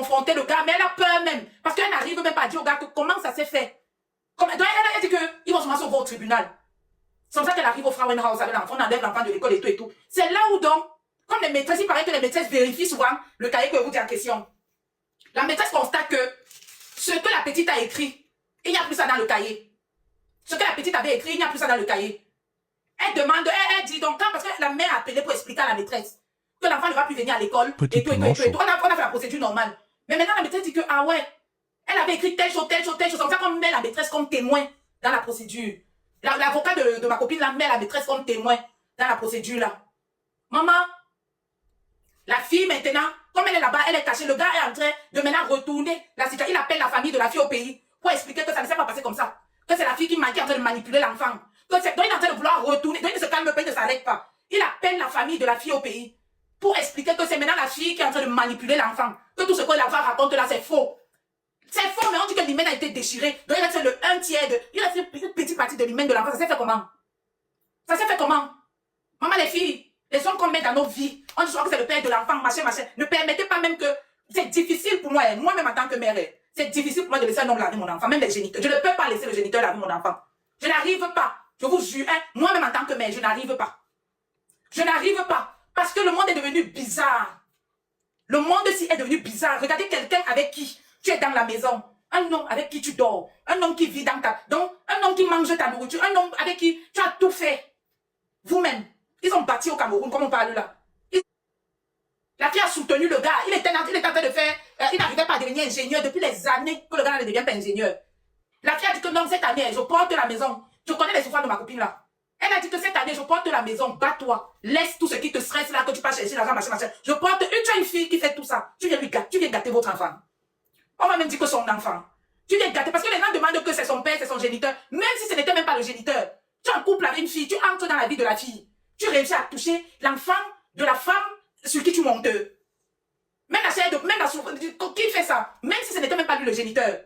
confronter le gars, mais elle a peur même. Parce qu'elle n'arrive même pas à dire au gars que comment ça s'est fait. Donc elle dit qu'ils vont se voir au tribunal. C'est comme ça qu'elle arrive au Frauen House avec l'enfant, on enlève l'enfant de l'école et tout et tout. C'est là où donc, comme les maîtresses, il paraît que les maîtresses vérifient souvent le cahier que vous dites en question. La maîtresse constate que ce que la petite a écrit, il n'y a plus ça dans le cahier. Ce que la petite avait écrit, il n'y a plus ça dans le cahier. Elle demande, elle dit donc, parce que la mère a appelé pour expliquer à la maîtresse que l'enfant ne va plus venir à l'école et tout. On a fait la procédure normale. Mais maintenant, la maîtresse dit que, ah ouais, elle avait écrit telle chose. Comme ça qu'on met la maîtresse comme témoin dans la procédure. L'avocat de ma copine, la met la maîtresse comme témoin dans la procédure là. Maman, la fille maintenant, comme elle est là-bas, elle est cachée, le gars est en train de maintenant retourner la situation. Il appelle la famille de la fille au pays pour expliquer que ça ne s'est pas passé comme ça. Que c'est la fille qui est en train de manipuler l'enfant. Donc il est en train de vouloir retourner. Donc il ne se calme pas, il ne s'arrête pas. Il appelle la famille de la fille au pays pour expliquer que c'est maintenant la fille qui est en train de manipuler l'enfant. Que tout ce que l'enfant raconte là, c'est faux. C'est faux, mais on dit que l'hymen a été déchiré. Donc il reste le 1/3 il reste une petite partie de l'hymen de l'enfant. Ça s'est fait comment? Ça s'est fait comment? Maman, les filles, les hommes qu'on met dans nos vies, on dit souvent que c'est le père de l'enfant, machin. Ne permettez pas même que... C'est difficile pour moi, moi-même en tant que mère, c'est difficile pour moi de laisser un homme laver mon enfant, même les géniteurs. Je ne peux pas laisser le géniteur laver mon enfant. Je n'arrive pas. Je vous jure, moi-même en tant que mère, je n'arrive pas. Je n'arrive pas. Parce que le monde est devenu bizarre. Le monde-ci est devenu bizarre. Regardez quelqu'un avec qui tu es dans la maison. Un homme avec qui tu dors. Un homme qui vit dans ta... Donc, un homme qui mange ta nourriture. Un homme avec qui tu as tout fait. Vous-même. Ils ont bâti au Cameroun, comme on parle là. La fille a soutenu le gars. Il était en train de faire... il n'arrivait pas à devenir ingénieur depuis les années que le gars ne devient pas ingénieur. La fille a dit que non, cette année, je porte la maison. Je connais les souffrances de ma copine là. Elle a dit que cette année, je porte la maison, bats-toi. Laisse tout ce qui te stresse là, que tu passes chercher l'argent, machin. Je porte tu as une fille qui fait tout ça. Tu viens gâter votre enfant. On va même dire que son enfant. Tu viens gâter, parce que les gens demandent que c'est son père, c'est son géniteur. Même si ce n'était même pas le géniteur. Tu es en couple avec une fille, tu entres dans la vie de la fille. Tu réussis à toucher l'enfant de la femme sur qui tu montes. Même la chair qui fait ça? Même si ce n'était même pas lui le géniteur.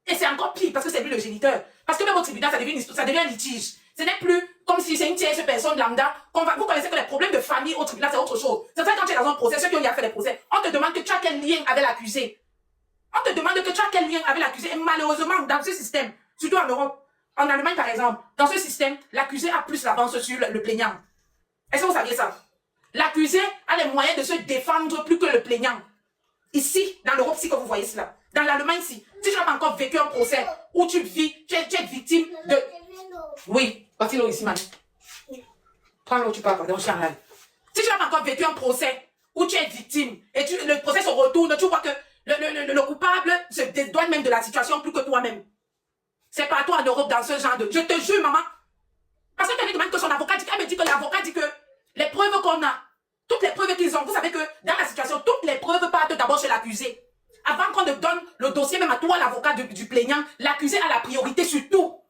Et c'est encore pire parce que c'est lui le géniteur. Parce que même au tribunal, ça devient un litige. Ce n'est plus comme si c'est une tierce personne lambda. Vous connaissez que les problèmes de famille au tribunal, c'est autre chose. C'est ça quand tu es dans un procès, ceux qui ont déjà fait des procès, on te demande que tu as quel lien avec l'accusé. On te demande que tu as quel lien avec l'accusé. Et malheureusement, dans ce système, surtout en Europe, en Allemagne par exemple, dans ce système, l'accusé a plus l'avance sur le plaignant. Est-ce que vous saviez ça? L'accusé a les moyens de se défendre plus que le plaignant. Ici, dans l'Europe, si que vous voyez cela. Dans l'Allemagne, si tu n'as pas encore vécu un procès où tu vis, tu es victime de... Oui, parti là ici, man. Prends l'eau, tu pars, pardon, je suis en live. Si tu n'as pas encore vécu un procès où tu es victime et le procès se retourne, tu vois que le coupable se dédouane même de la situation plus que toi-même. C'est pas toi en Europe dans ce genre de... Je te jure, maman. Parce qu'elle me demande que son avocat dit, elle me dit que l'avocat dit que les preuves qu'on a, toutes les preuves qu'ils ont, vous savez que dans la situation, toutes les preuves partent d'abord chez l'accusé. Avant qu'on ne donne le dossier même à toi, l'avocat du plaignant, l'accusé a la priorité sur tout.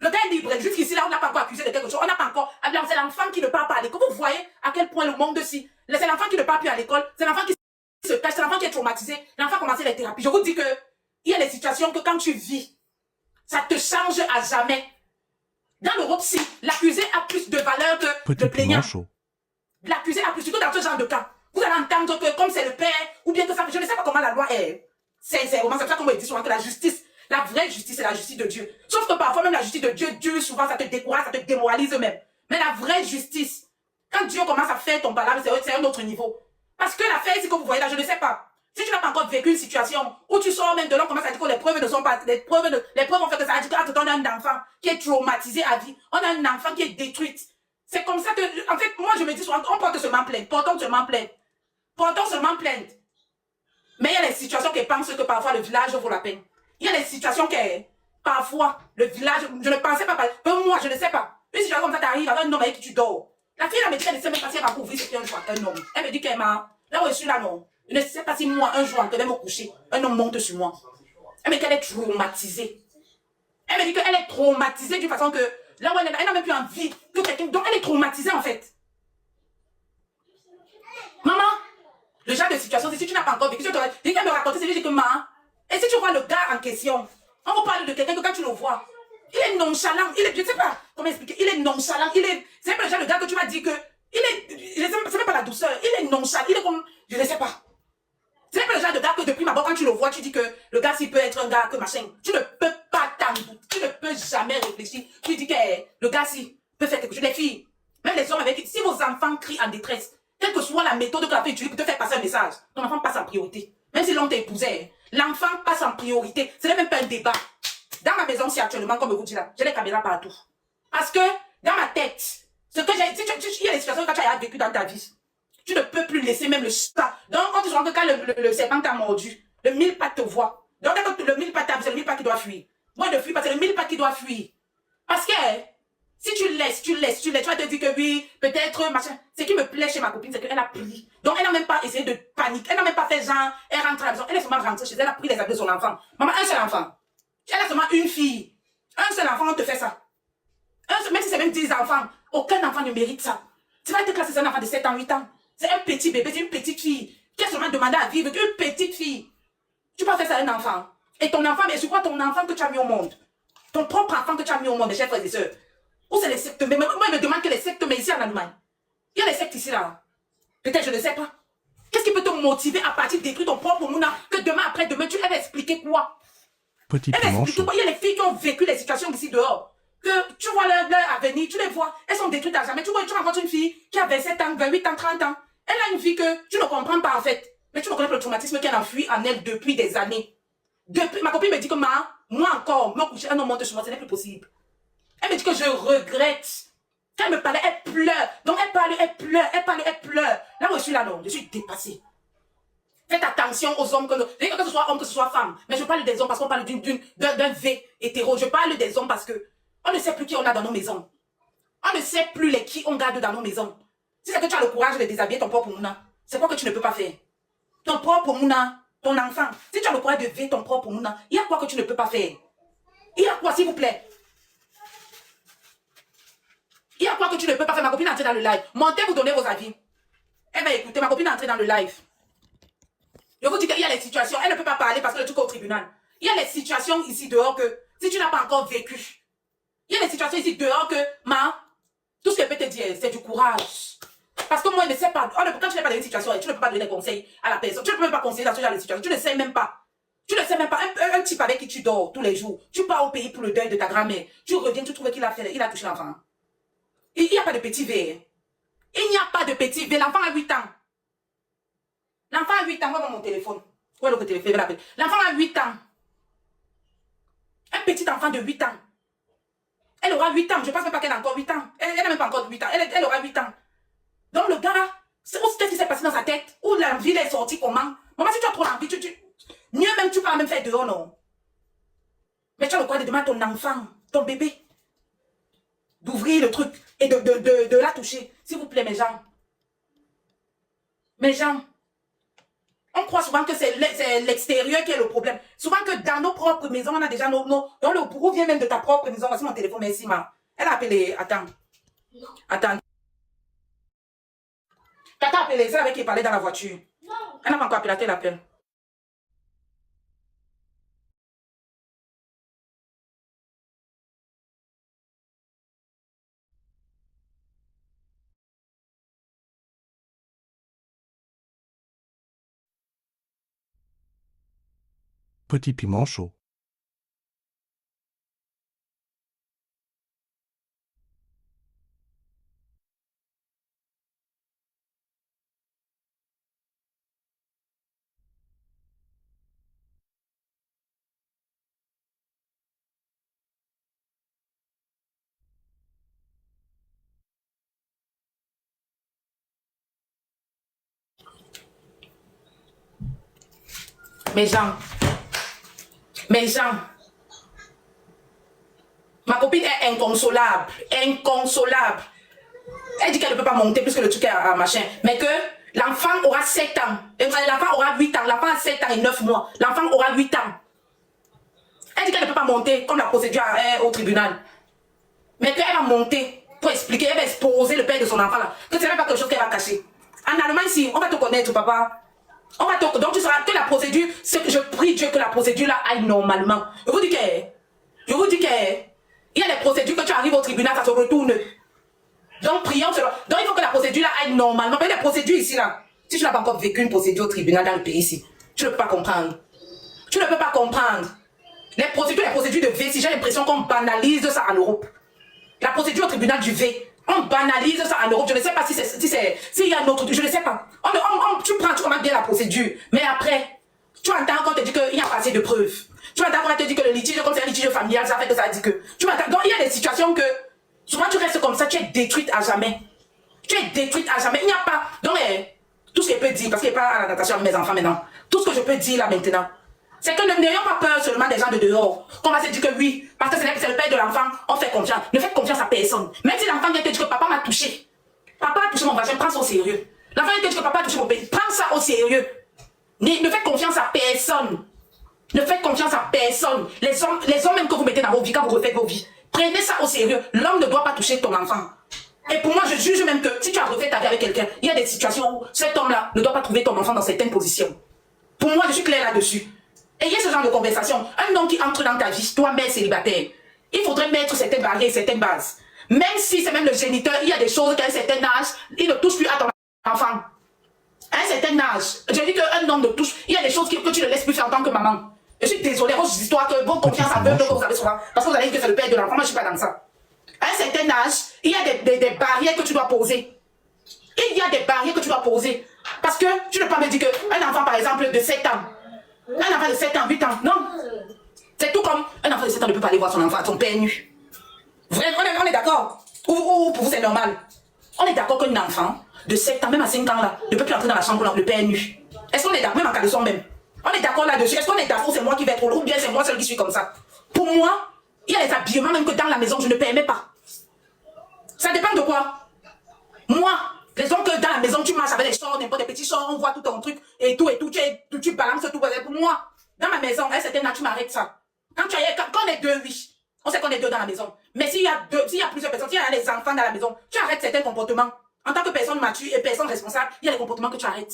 Le gars est libre. Jusqu'ici, là, on n'a pas encore accusé de quelque chose. On n'a pas encore... C'est l'enfant qui ne part pas à l'école. Vous voyez à quel point le monde-ci... C'est l'enfant qui ne part plus à l'école. C'est l'enfant qui se cache. C'est l'enfant qui est traumatisé. L'enfant a commencé les thérapies. Je vous dis que il y a des situations que quand tu vis, ça te change à jamais. Dans l'Europe, si l'accusé a plus de valeur que le plaignant. L'accusé a plus, surtout dans ce genre de cas. Vous allez entendre que comme c'est le père, ou bien que ça... Je ne sais pas comment la loi est. C'est vraiment ça qu'on me dit souvent que la justice... La vraie justice, c'est la justice de Dieu. Sauf que parfois, même la justice de Dieu, souvent, ça te décourage, ça te démoralise même. Mais la vraie justice, quand Dieu commence à faire ton palabre, c'est un autre niveau. Parce que l'affaire ici que vous voyez là, je ne sais pas. Si tu n'as pas encore vécu une situation où tu sors même de là, on commence à dire que les preuves ne sont pas... Les preuves ont fait que ça a dit que on a un enfant qui est traumatisé à vie. On a un enfant qui est détruit. C'est comme ça que... En fait, moi, je me dis souvent, on porte seulement plainte. Portons seulement plainte. Portons seulement plainte. Mais il y a des situations qui pensent que parfois le village vaut la peine. Il y a des situations que, parfois, le village, je ne pensais pas, moi, je ne sais pas. Une situation comme ça t'arrive avec un homme avec qui tu dors. La fille, elle me dit qu'elle ne sait même pas si elle va couvrir ce un homme. Elle me dit qu'elle m'a, là où je suis là, non. Je ne sais pas si moi, un jour, je vais me coucher, un homme monte sur moi. Elle me dit qu'elle est traumatisée. Elle me dit qu'elle est traumatisée d'une façon que, là où elle n'a même plus envie que quelqu'un, donc elle est traumatisée en fait. Maman, le genre de situation, si tu n'as pas encore vécu, tu dois me raconter, c'est lui que maman. Et si tu vois le gars en question, on vous parle de quelqu'un que quand tu le vois, il est nonchalant, je ne sais pas comment expliquer, il est nonchalant, c'est un peu le genre de gars que tu vas dire que, c'est même pas la douceur, il est nonchalant, il est comme, je ne sais pas. d'abord, quand tu le vois, tu dis que le gars, s'il peut être un gars, que machin. Tu ne peux pas tu ne peux jamais réfléchir. Tu dis que le gars, s'il peut faire quelque chose. Les filles, même les hommes avec... Si vos enfants crient en détresse, quelle que soit la méthode que la fille utilise pour te faire passer un message, ton enfant passe en priorité. Même si l'on t'a épousé, l'enfant passe en priorité. Ce n'est même pas un débat. Dans ma maison, c'est actuellement, comme je vous dis là, j'ai les caméras partout. Parce que, dans ma tête, ce que j'ai... Il y a des situations que tu as vécues dans ta vie. Tu ne peux plus laisser même le chat. Donc, quand tu sens que quand le serpent t'a mordu, le mille-pattes te voit. Donc, quand le mille-pattes t'a vu, c'est le mille-pattes qui doit fuir. Moi, ne fuis pas, c'est le mille-pattes qui doit fuir. Parce que, si tu laisses, tu vas te dire que oui, peut-être, machin. Ce qui me plaît chez ma copine, c'est qu'elle a pris. Donc, elle n'a même pas essayé de paniquer. Elle n'a même pas fait genre, elle rentre à la maison. Elle est seulement rentrée chez elle, elle a pris les habits de son enfant. Maman, un seul enfant. Elle a seulement une fille. Un seul enfant, on te fait ça. Même si c'est même 10 enfants, aucun enfant ne mérite ça. Tu vas être classé, c'est un enfant de 7 ans, 8 ans. C'est un petit bébé, c'est une petite fille qui a seulement demandé à vivre, une petite fille. Tu peux faire ça à un enfant. Et ton enfant, mais je crois ton enfant que tu as mis au monde. Ton propre enfant que tu as mis au monde, mes chers frères et sœurs. Où c'est les sectes? Mais moi, je me demande que les sectes, mais ici en Allemagne. Il y a les sectes ici, là. Peut-être, je ne sais pas. Qu'est-ce qui peut te motiver à partir de détruire ton propre mouna, que demain, après demain, tu vas expliquer quoi? Petit Elle explique quoi? Il y a les filles qui ont vécu les situations ici dehors. Que tu vois leur avenir, tu les vois, elles sont détruites à jamais. Tu vois, tu rencontres une fille qui a 27 ans, 28 ans, 30 ans. Elle a une vie que tu ne comprends pas en fait. Mais tu ne connais pas le traumatisme qu'elle a fui en elle depuis des années. Ma copine me dit que moi encore, me coucher un homme monte sur moi, ce n'est plus possible. Elle me dit que je regrette. Quand elle me parlait, elle pleure. Donc elle parle, elle pleure, elle parle, elle pleure. Là où je suis là, non, je suis dépassée. Faites attention aux hommes, que ce soit homme, que ce soit femme. Mais je parle des hommes parce qu'on parle d'un V hétéro. Je parle des hommes parce que on ne sait plus qui on a dans nos maisons. On ne sait plus qui on garde dans nos maisons. Si c'est que tu as le courage de déshabiller ton propre mouna, c'est quoi que tu ne peux pas faire? Ton propre mouna, ton enfant. Si tu as le courage de vivre ton propre mouna, il y a quoi que tu ne peux pas faire? Il y a quoi, s'il vous plaît? Il y a quoi que tu ne peux pas faire? Ma copine est entrée dans le live. Montez, vous donnez vos avis. Elle va écouter. Ma copine est entrée dans le live. Je vous dis qu'il y a les situations. Elle ne peut pas parler parce que le truc est au tribunal. Il y a les situations ici dehors que, si tu n'as pas encore vécu, il y a des situations ici dehors que, tout ce qu'elle peut te dire, c'est du courage. Parce que moi, je ne sais pas. Quand tu n'es pas dans une situation, tu ne peux pas donner des conseils à la personne. Tu ne peux même pas conseiller dans ce genre de situation. Tu ne sais même pas. Tu ne sais même pas. Un type avec qui tu dors tous les jours. Tu pars au pays pour le deuil de ta grand-mère. Tu reviens, tu trouves qu'il a touché l'enfant. Il n'y a pas de petit V. Il n'y a pas de petit V. L'enfant a 8 ans. L'enfant a 8 ans. Moi, mon téléphone. Où est le téléphone? L'enfant a 8 ans. Un petit enfant de 8 ans. Elle aura 8 ans. Je ne pense même pas qu'elle a encore 8 ans. Elle n'a même pas encore 8 ans. Elle aura 8 ans. Donc le gars, qu'est-ce qui s'est passé dans sa tête? Où l'envie est sortie comment? Maman, si tu as trop l'envie, mieux même, tu peux même faire dehors, non? Mais tu as le droit de demander à ton enfant, ton bébé, d'ouvrir le truc et de la toucher. S'il vous plaît, mes gens. Mes gens. On croit souvent que c'est l'extérieur qui est le problème. Souvent que dans nos propres maisons, on a déjà dans le bourreau vient même de ta propre maison. Voici mon téléphone, merci, ma. Elle a appelé, attends. Attends. Tata a appelé, c'est avec qui il parlait dans la voiture. Non. Elle n'a pas encore appelé, elle appelle. Petit piment chaud. Mes gens. Mes gens. Ma copine est inconsolable. Inconsolable. Elle dit qu'elle ne peut pas monter plus que le truc à machin. Mais que l'enfant aura 7 ans. L'enfant aura 8 ans. L'enfant a 7 ans et 9 mois. L'enfant aura 8 ans. Elle dit qu'elle ne peut pas monter comme la procédure au tribunal. Mais qu'elle va monter pour expliquer, elle va exposer le père de son enfant là. Que ce n'est pas quelque chose qu'elle va cacher. En Allemagne, si, on va te connaître, papa. Donc tu sauras que la procédure, c'est que je prie Dieu que la procédure là aille normalement. Je vous dis que, il y a des procédures que tu arrives au tribunal, ça se retourne. Donc prions cela. Donc il faut que la procédure là aille normalement. Mais les procédures ici là, si tu n'as pas encore vécu une procédure au tribunal dans le pays ici, tu ne peux pas comprendre. Tu ne peux pas comprendre. Les procédures de V, si j'ai l'impression qu'on banalise ça en Europe. La procédure au tribunal du V, on banalise ça en Europe. Je ne sais pas s'il y a un autre, je ne sais pas. Tu commandes bien la procédure, mais après, tu entends qu'on te dit qu'il n'y a pas assez de preuves. Tu entends qu'on te dit que le litige, comme c'est un litige familial, ça fait que ça dit que. Tu m'entends. Donc il y a des situations que, souvent tu restes comme ça, tu es détruite à jamais. Tu es détruite à jamais. Il n'y a pas. Donc, tout ce que je peux dire, parce qu'il n'y a pas à la natation avec mes enfants maintenant, tout ce que je peux dire là maintenant, c'est que n'ayons pas peur seulement des gens de dehors. Qu'on va se dire que oui, parce que c'est le père de l'enfant, on fait confiance. Ne faites confiance à personne. Même si l'enfant vient te dire que papa m'a touché. Papa a touché mon vagin, prends ça au sérieux. L'enfant vient te dire que papa a touché mon pays, prends ça au sérieux. Ne faites confiance à personne. Ne faites confiance à personne. Les hommes même que vous mettez dans vos vies, quand vous refaites vos vies, prenez ça au sérieux. L'homme ne doit pas toucher ton enfant. Et pour moi, je juge même que si tu as refait ta vie avec quelqu'un, il y a des situations où cet homme-là ne doit pas trouver ton enfant dans certaines positions. Pour moi, je suis claire là-dessus. Ayez ce genre de conversation. Un homme qui entre dans ta vie, toi, mère célibataire, il faudrait mettre certaines barrières, certaines bases. Même si c'est même le géniteur, il y a des choses qu'à un certain âge, il ne touche plus à ton enfant. À un certain âge, je dis qu'un homme ne touche, il y a des choses que tu ne laisses plus faire en tant que maman. Je suis désolée, vos histoires, que vos confiances aveugles que vous avez souvent, parce que vous allez dire que c'est le père de l'enfant, moi je ne suis pas dans ça. À un certain âge, il y a des barrières que tu dois poser. Il y a des barrières que tu dois poser. Parce que tu ne peux pas me dire qu'un enfant, par exemple, de 7 ans, un enfant de 7 ans, 8 ans, non. C'est tout comme un enfant de 7 ans ne peut pas aller voir son enfant, son père nu. Vraiment, on est d'accord. Ou pour vous, c'est normal. On est d'accord qu'un enfant de 7 ans, même à 5 ans, là, ne peut plus entrer dans la chambre pour le père nu. Est-ce qu'on est d'accord, même en caleçon même? On est d'accord là-dessus. Est-ce qu'on est d'accord, c'est moi qui vais être ou bien c'est moi seul qui suis comme ça? Pour moi, il y a des habillements même que dans la maison, je ne permets pas. Ça dépend de quoi? Moi, raison que dans la maison, tu marches avec des shorts, n'importe des petits shorts, on voit tout ton truc et tout, tu balances tout. Pour moi, dans ma maison, un certain âge, tu m'arrêtes ça. Quand on est deux, oui, on sait qu'on est deux dans la maison. Mais s'il y a plusieurs personnes, s'il y a les enfants dans la maison, tu arrêtes certains comportements. En tant que personne mature et personne responsable, il y a des comportements que tu arrêtes.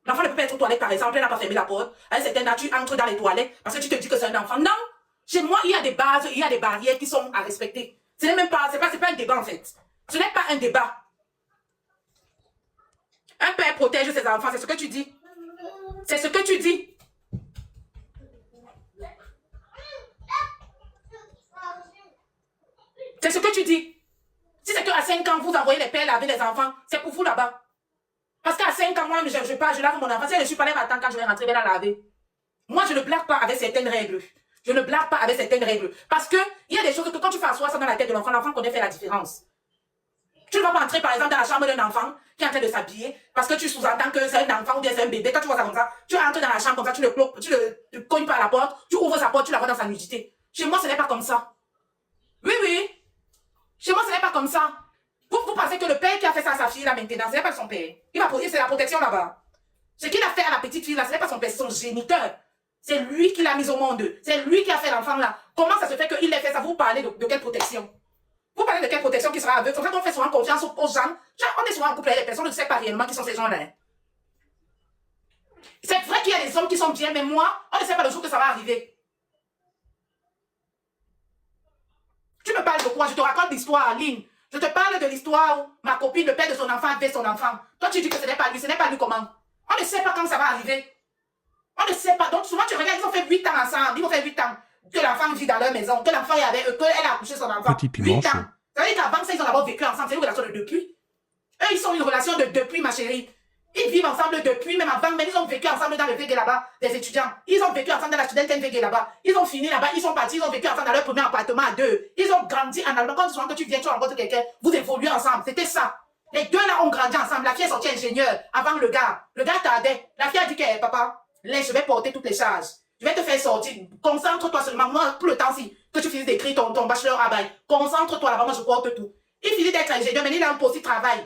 L'enfant ne peut pas être aux toilettes, par exemple, elle n'a pas fermé la porte. À un certain âge, tu entres dans les toilettes parce que tu te dis que c'est un enfant. Non! Chez moi, il y a des bases, il y a des barrières qui sont à respecter. Ce n'est même pas, c'est pas un débat en fait. Ce n'est pas un débat. Un père protège ses enfants, c'est ce que tu dis. C'est ce que tu dis. C'est ce que tu dis. Si c'est qu'à 5 ans, vous envoyez les pères laver les enfants, c'est pour vous là-bas. Parce qu'à 5 ans, moi, je lave mon enfant. Si je ne suis pas là, attends, quand je vais rentrer, je vais la laver. Moi, je ne blague pas avec certaines règles. Je ne blague pas avec certaines règles. Parce que il y a des choses que quand tu fais asseoir ça dans la tête de l'enfant, l'enfant connaît faire la différence. Tu ne vas pas entrer, par exemple, dans la chambre d'un enfant qui est en train de s'habiller parce que tu sous-entends que c'est un enfant ou bien c'est un bébé. Quand tu vois ça comme ça, tu entres dans la chambre comme ça, tu ne cognes pas à la porte, tu ouvres sa porte, tu la vois dans sa nudité. Chez moi, ce n'est pas comme ça. Oui, oui. Chez moi, ce n'est pas comme ça. Vous pensez que le père qui a fait ça à sa fille là maintenant, ce n'est pas son père. Il va poser, c'est la protection là-bas. Ce qu'il a fait à la petite fille là, ce n'est pas son père, c'est son géniteur. C'est lui qui l'a mise au monde. C'est lui qui a fait l'enfant là. Comment ça se fait qu'il ait fait ça? Vous parlez de quelle protection? Vous parlez de quelle protection qui sera aveugle? C'est pour ça qu'on fait souvent confiance aux gens. On est souvent en couple avec les personnes, on ne sait pas réellement qui sont ces gens-là. C'est vrai qu'il y a des hommes qui sont bien, mais moi, on ne sait pas le jour que ça va arriver. Tu me parles de quoi? Je te raconte l'histoire en ligne. Je te parle de l'histoire où ma copine, le père de son enfant, avait son enfant. Toi, tu dis que ce n'est pas lui. Ce n'est pas lui comment? On ne sait pas quand ça va arriver. On ne sait pas. Donc, souvent, tu regardes, ils ont fait 8 ans ensemble. Ils ont fait 8 ans que l'enfant vit dans leur maison, que l'enfant est avec eux, qu'elle a accouché son enfant. Petit piment 8 chaud. ans. Ça veut dire qu'avant ça, ils ont d'abord vécu ensemble. C'est une relation de depuis. Eux, ils sont une relation de depuis, ma chérie. Ils vivent ensemble depuis, même avant, mais ils ont vécu ensemble dans le VG là-bas, des étudiants. Ils ont vécu ensemble dans la student VG là-bas. Ils ont fini là-bas, ils sont partis, ils ont vécu ensemble dans leur premier appartement à deux. Ils ont grandi en Allemagne. Quand souvent que tu viens, tu rencontres quelqu'un, vous évoluez ensemble. C'était ça. Les deux là ont grandi ensemble. La fille est sortie ingénieure avant le gars. Le gars tardait. La fille a dit que, papa, là, je vais porter toutes les charges. Je vais te faire sortir. Concentre-toi seulement. Moi, pour le temps, si que tu finis d'écrire ton bachelor à bail, concentre-toi là-bas, moi je porte tout. Il finit d'être ingénieur, mais il a un poste de travail.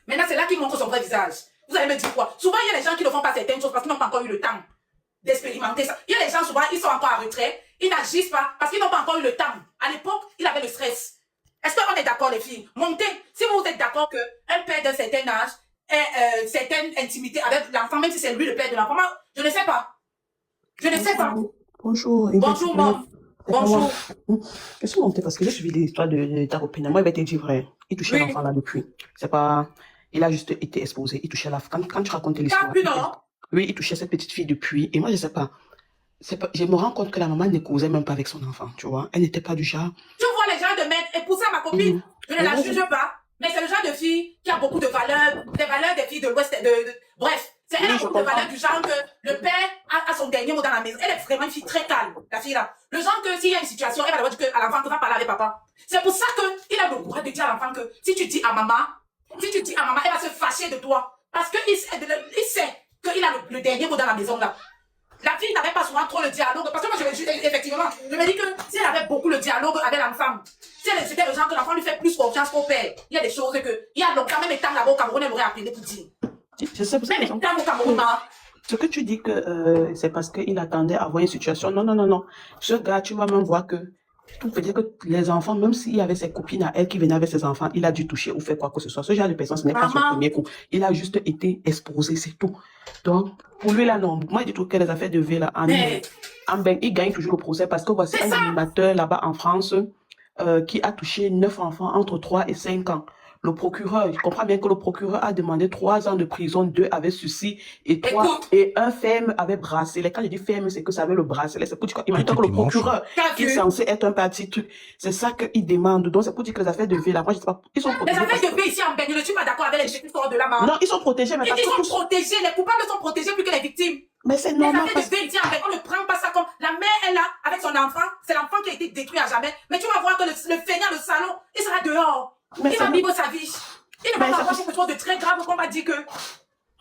Maintenant, c'est là qu'il montre son vrai visage. Vous allez me dire quoi? Souvent, il y a des gens qui ne font pas certaines choses parce qu'ils n'ont pas encore eu le temps d'expérimenter ça. Il y a des gens, souvent, ils sont encore à retraite, ils n'agissent pas parce qu'ils n'ont pas encore eu le temps. À l'époque, il avait le stress. Est-ce qu'on est d'accord, les filles? Montez. Si vous êtes d'accord qu'un père d'un certain âge ait certaine intimité avec l'enfant, même si c'est lui le père de l'enfant, je ne sais pas. Je ne sais pas. Bonjour. Bonjour, maman. Bonjour. Je suis montée parce que j'ai suivi l'histoire de ta copine. Moi, il va te dire vrai. Il touchait l'enfant là depuis. C'est pas. Il a juste été exposé. Il touchait la. Quand tu racontais l'histoire. Plus non. Oui, il touchait cette petite fille depuis. Et moi, je sais pas. Je me rends compte que la maman ne causait même pas avec son enfant, tu vois. Elle n'était pas du genre. Tu vois les gens de mettre et pousser ma copine, je ne la juge pas, mais c'est le genre de fille qui a beaucoup de valeurs, des valeurs des filles de l'Ouest, bref. C'est elle a beaucoup de valeurs du genre que le père a son dernier mot dans la maison. Elle est vraiment une fille très calme, la fille là. Le genre que s'il y a une situation, elle va d'abord dire à l'enfant que va parler avec papa. C'est pour ça qu'il a le courage de dire à l'enfant que si tu dis à maman, elle va se fâcher de toi. Parce qu'il sait qu'il a le dernier mot dans la maison là. La fille n'avait pas souvent trop le dialogue. Parce que moi, effectivement, je me dis que si elle avait beaucoup le dialogue avec l'enfant, si elle c'était le genre que l'enfant lui fait plus confiance qu'au père, il y a des choses que, il y a longtemps, même étant là-bas au Cameroun, elle aurait appelé pour dire. Je sais pour ça Même étant au Cameroun, ce que tu dis que c'est parce qu'il attendait à voir une situation. Non, non, non, non. Ce gars, tu vas même voir que tout veut dire que les enfants, même s'il y avait ses copines à elle qui venaient avec ses enfants, il a dû toucher ou faire quoi que ce soit. Ce genre de personne, ce n'est pas son premier coup. Il a juste été exposé, c'est tout. Donc, pour lui, là, non. Moi, je trouve que les affaires de vie, là, il gagne toujours le procès parce que voici un animateur là-bas en France qui a touché 9 enfants entre 3 et 5 ans. Le procureur, je comprends bien que le procureur a demandé 3 ans de prison, 2 avec sursis et un ferme avec bracelet. Quand je dis ferme, c'est que ça avait le bracelet. C'est pour dire imagine que le procureur qui est censé être un petit truc, c'est ça qu'il demande. Donc c'est pour dire que les affaires de vie là, moi je sais pas, ils sont protégés. Les affaires de vie ici en Bénin, je ne suis pas d'accord avec les victimes de la main. Non, ils sont protégés, mais ils sont protégés, les coupables sont protégés plus que les victimes. Mais c'est normal. Les affaires de vie ici en Bénin, on ne prend pas ça comme la mère est là avec son enfant, c'est l'enfant qui a été détruit à jamais. Mais tu vas voir que le feignant, le salon, il sera dehors. Il va vivre sa vie. Il ne va pas avoir quelque chose de très grave qu'on va dire que...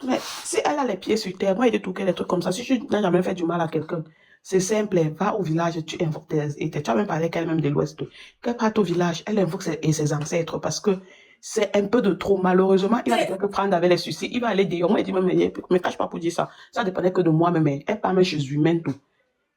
Mais si elle a les pieds sur terre, moi, il y a des trucs comme ça. Si tu n'as jamais fait du mal à quelqu'un, c'est simple. Va au village, tu invoques tes... Tu as même parlé qu'elle-même de l'Ouest. Qu'elle parte au village, elle invoque ses ancêtres parce que c'est un peu de trop. Malheureusement, il va peut-être prendre avec les suicides. Il va aller dire, moi, il dit, mais cache pas pour dire ça. Ça dépendait que de moi-même. Elle parle même chez humain, tout.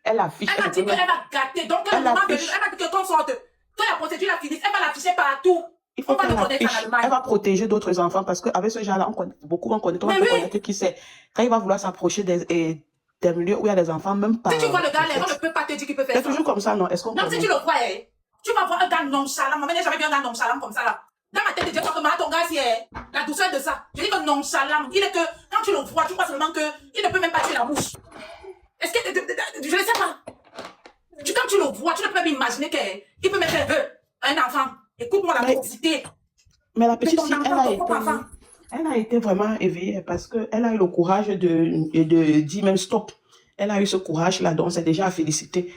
Elle affiche... Elle va dire qu'elle va gâter. Donc, elle va dire que quand sorte, que la procédure la finisse, elle va l'afficher partout. Il faut elle va protéger d'autres enfants parce qu'avec ce genre-là, on connaît connaître qui c'est. Quand il va vouloir s'approcher des milieux où il y a des enfants, même pas. Si tu vois le gars, les gens ne peuvent pas te dire qu'il peut faire ça. C'est toujours comme ça, non? Est-ce qu'on non, si tu le vois, tu vas voir un gars nonchalant. Moi, je n'ai jamais vu un gars nonchalant comme ça, là. Dans ma tête, je dis que ton gars, c'est la douceur de ça. Je dis que nonchalant, il est que, quand tu le vois, tu vois seulement qu'il ne peut même pas tuer la mouche. Est-ce que, je ne sais pas. Quand tu le vois, tu ne peux même imaginer qu'il peut même faire un enfant. Écoute-moi la toxicité. Mais la petite fille, elle a été vraiment éveillée parce qu'elle a eu le courage de dire même stop. Elle a eu ce courage-là, donc c'est déjà à féliciter.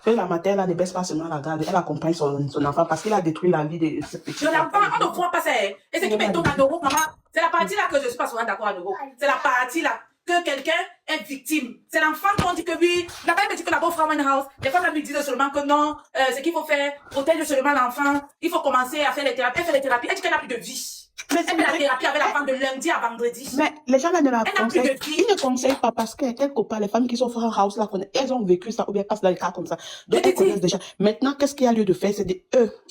Que la matin, elle ne baisse pas seulement la garde, elle accompagne son enfant parce qu'il a détruit la vie de cette petite. L'enfant, on ne voit pas ça. Et ce qui m'étonne à Noro, maman, c'est la partie là que je ne suis pas souvent d'accord à Noro. C'est la partie là que quelqu'un est victime. C'est l'enfant qu'on dit que oui, la femme me dit que la Frauen House, les femmes lui disent seulement que non, ce qu'il faut faire, protéger seulement l'enfant, il faut commencer à faire les thérapies. Elle fait les thérapies, elle dit qu'elle n'a plus de vie. Elle fait la thérapie avec l'enfant de lundi à vendredi. Mais les gens là ne la conseillent. Ils ne conseillent pas parce que quelque part, les femmes qui sont Frauen House là, elles ont vécu ça ou bien passent dans les cas comme ça. Donc elles connaissent déjà. Maintenant, qu'est-ce qu'il y a lieu de faire? C'est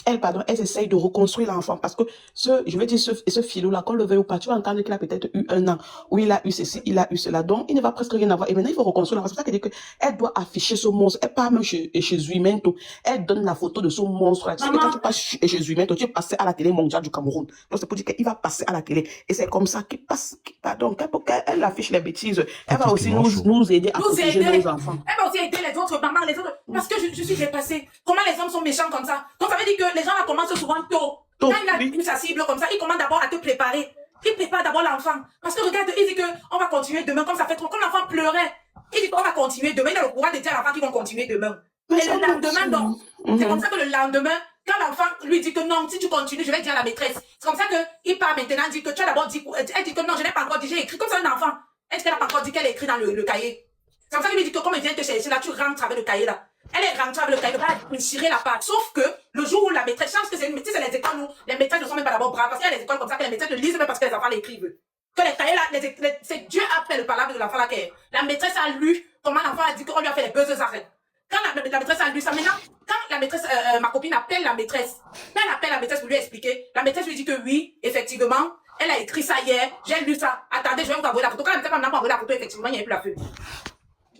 elles essayent de reconstruire l'enfant parce que je veux dire, ce filou là, qu'on le veuille ou pas, tu vas entendre qu'il a peut-être eu 1 an, où il a eu ceci, il a eu cela. Donc, il ne va presque rien avoir. Et maintenant, il faut reconstruire l'enfant. C'est ça qu'elle dit qu'elle doit afficher ce monstre. Elle part même chez Huimento. Elle donne la photo de ce monstre là. Tu sais que quand tu passes chez Huimento, tu es passé à la télé mondiale du Cameroun. Donc, c'est pour dire qu'il va passer à la télé. Et c'est comme ça qu'il passe. Donc, elle affiche les bêtises. Elle va aussi nous aider à protéger nos enfants. Elle va aussi aider les autres mamans, les autres. Parce que je suis dépassée. Comment les hommes sont méchants comme ça? Donc, ça veut dire que les gens là commencent souvent tôt. Quand il a eu sa cible comme ça, il commence d'abord à te préparer. Il prépare d'abord l'enfant. Parce que regarde, il dit qu'on va continuer demain, comme ça fait trop. Comme l'enfant pleurait, il dit qu'on va continuer demain. Il a le courage de dire à l'enfant qu'ils vont continuer demain. Et le lendemain, non. C'est comme ça que le lendemain, quand l'enfant lui dit que non, si tu continues, je vais dire à la maîtresse. C'est comme ça qu'il part maintenant, dit que tu as d'abord dit, elle dit que non, je n'ai pas encore dit, j'ai écrit comme ça un enfant. Elle dit qu'elle n'a pas encore dit qu'elle a écrit dans le cahier. C'est comme ça qu'il lui dit que comme il vient te chercher là, tu rentres avec le cahier là. Elle est rentrée avec le cahier, elle va déchirer la page. Sauf que le jour où la maîtresse, je pense que c'est une maîtresse, c'est les écoles où les maîtresses ne sont même pas d'abord braves. Parce qu'il y a des écoles comme ça que les maîtresses ne lisent même parce que les enfants l'écrivent. Que les cahiers là, c'est Dieu a fait le palabre de l'enfant là. La maîtresse a lu comment l'enfant a dit qu'on lui a fait les buzz arrêts. Quand la maîtresse a lu ça, maintenant, quand la maîtresse, ma copine appelle la maîtresse, quand elle appelle la maîtresse pour lui expliquer, la maîtresse lui dit que oui, effectivement, elle a écrit ça hier, j'ai lu ça. Attendez, je vais vous envoyer la photo. Quand la maîtresse m'a envoyé la photo, effectivement, il n'y a plus la feuille.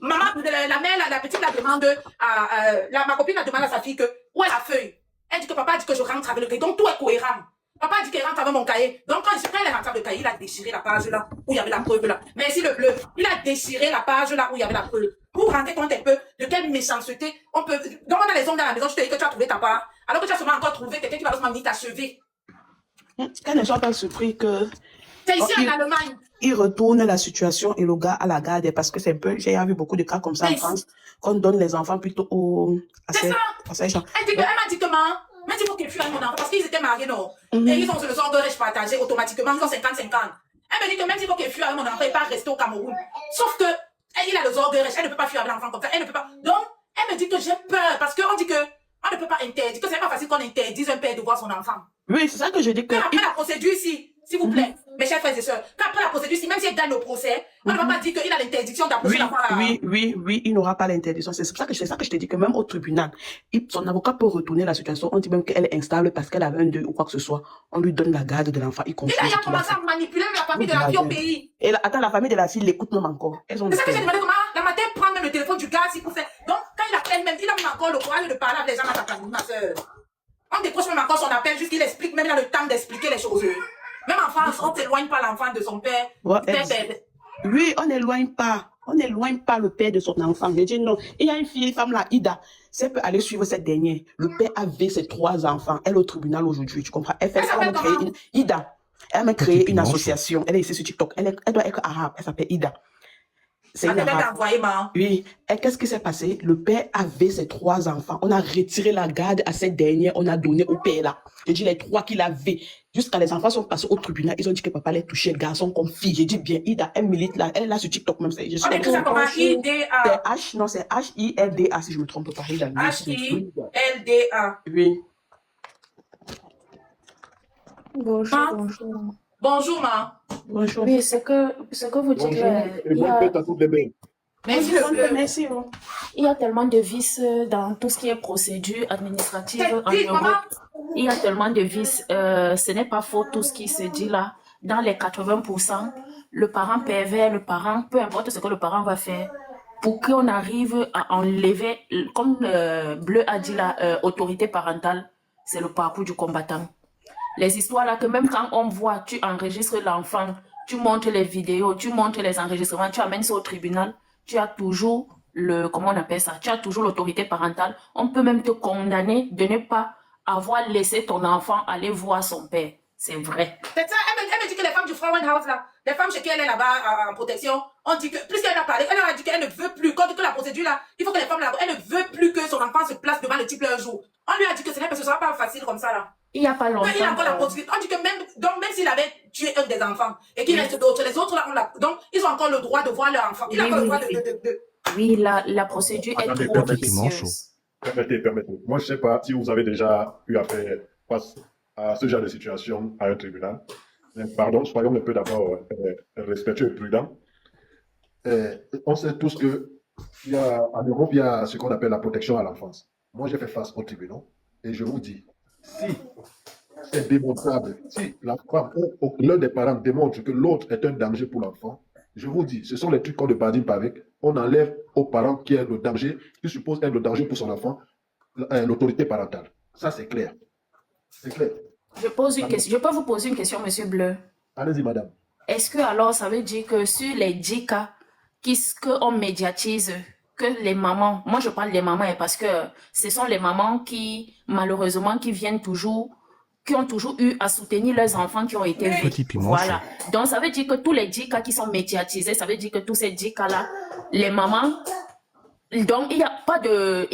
Maman, la mère, la petite, la demande, ma copine a demandé à sa fille que, où est la feuille? Elle dit que papa dit que je rentre avec le cahier. Donc tout est cohérent. Papa dit qu'il rentre avec mon cahier. Donc quand elle est rentrée avec le cahier, il a déchiré la page là, où il y avait la preuve là. Mais ici le bleu, il a déchiré la page là, où il y avait la preuve. Pour rentrer quand elle peut, quelle méchanceté. On peut... Donc, on a les hommes dans la maison, je te dis que tu as trouvé ta part, alors que tu as seulement encore trouvé quelqu'un qui va seulement venir t'achever. Qu'elle ne soit pas surpris que C'est ici il, en Allemagne. il retourne la situation et le gars à la garde parce que c'est un peu, j'ai vu beaucoup de cas comme ça en Mais France, qu'on donne les enfants plutôt c'est ça. à ces gens. Elle m'a dit que maman, mais il faut qu'il fuit avec mon enfant parce qu'ils étaient mariés, non. Et ils ont le sort de riche partagé automatiquement, ils ont 50-50. Elle me dit que même s'il faut qu'il fuit avec mon enfant, il va rester au Cameroun. Sauf que il a le sort de riche, elle ne peut pas fuir avec l'enfant comme ça, elle ne peut pas. Donc, elle me dit que j'ai peur parce qu'on dit que on ne peut pas interdire, que c'est pas facile qu'on interdise un père de voir son enfant. Oui, c'est ça que je dis que... Mais après la procédure ici, s'il vous plaît, mes chers frères et sœurs, qu'après la procédure ici, même s'il gagne le procès, on ne va pas dire qu'il a l'interdiction d'approcher Oui, l'enfant là. oui, il n'aura pas l'interdiction. C'est ça que je te dis que même au tribunal, son avocat peut retourner la situation. On dit même qu'elle est instable parce qu'elle avait un deuil ou quoi que ce soit. On lui donne la garde de l'enfant, y compris. Il a commencé à manipuler la famille de la fille au pays. Et là, attends, la famille de la fille l'écoute même encore. Elles ont C'est ça que j'ai demandé comment la matin prendre même le téléphone du gars si pour faire. Donc, quand il appelle même, il a même encore le courage de parler avec les gens dans sa famille, ma soeur. On décroche même encore son appel, juste qu'il explique, même il a le temps d'expliquer les choses. Même en France, on n'éloigne pas l'enfant de son père. Ouais, oui, on n'éloigne pas le père de son enfant. Je dis non. Il y a une femme là, Ida. Si elle peut aller suivre cette dernière, le père avait ses 3 enfants. Elle est au tribunal aujourd'hui, tu comprends? Elle a créé Ida. Elle m'a créé une association. Elle est ici sur TikTok. Elle doit être arabe. Elle s'appelle Ida. C'est une arabe. Oui. Et qu'est-ce qui s'est passé? Le père avait ses 3 enfants. On a retiré la garde à cette dernière. On a donné au père là. J'ai dit les 3 qu'il avait. Jusqu'à les enfants sont passés au tribunal. Ils ont dit que papa les touchait, garçon comme fille. J'ai dit bien, Ida, elle milite là. Elle est là sur TikTok même. On écrit ça comme I-D-A. C'est H-I-L-D-A si je me trompe pas. H-I-L-D-A. Oui. Bonjour, Hein? bonjour. Bonjour, ma. Bonjour. Oui, ce que vous dites là, Et bonne fête à toutes les belles. Merci, Merci. il y a tellement de vices dans tout ce qui est procédure administrative en Dites, maman. Europe. Il y a tellement de vices. Ce n'est pas faux tout ce qui se dit là. Dans les 80%, le parent pervers, le parent, peu importe ce que le parent va faire, pour qu'on arrive à enlever, comme Bleu a dit là, autorité parentale, c'est le parcours du combattant. Les histoires là que même quand on voit, tu enregistres l'enfant, tu montres les vidéos, tu montres les enregistrements, tu amènes ça au tribunal, tu as toujours comment on appelle ça, tu as toujours l'autorité parentale. On peut même te condamner de ne pas avoir laissé ton enfant aller voir son père. C'est vrai. C'est ça, elle me dit que les femmes du Frauenhaus là, les femmes chez qui elle est là-bas en protection, on dit que, plus qu'elle a parlé, elle a dit qu'elle ne veut plus, que la procédure là, il faut que les femmes là, elle ne veut plus que son enfant se place devant le type un jour. On lui a dit que ce sera pas facile comme ça là. Il n'y a pas longtemps. Il a encore la procédure. On dit que même s'il avait tué un des enfants et qu'il reste d'autres, les autres là, donc ils ont encore le droit de voir leur enfant. Il a encore le droit de... Oui, la procédure est Attendez, trop permettez-moi, vicieuse. Permettez. Moi, je ne sais pas si vous avez déjà eu à faire face à ce genre de situation à un tribunal. Mais pardon, soyons un peu d'abord respectueux et prudents. On sait tous qu'en Europe, il y a ce qu'on appelle la protection à l'enfance. Moi, j'ai fait face au tribunal et je vous dis, si c'est démontrable, si la femme ou l'un des parents démontre que l'autre est un danger pour l'enfant, je vous dis, ce sont les trucs qu'on ne badine pas avec. On enlève aux parents qui est le danger, qui suppose être le danger pour son enfant, l'autorité parentale. Ça, c'est clair. C'est clair. Je pose une question. Je peux vous poser une question, Monsieur Bleu? Allez-y, madame. Est-ce que alors ça veut dire que sur les 10 cas qu'on médiatise, que les mamans, moi je parle des mamans parce que ce sont les mamans qui, malheureusement, qui ont toujours eu à soutenir leurs enfants qui ont été vus. Petit piment Voilà. Donc ça veut dire que tous les 10 cas qui sont médiatisés, ça veut dire que tous ces 10 cas-là, les mamans, donc il n'y a pas de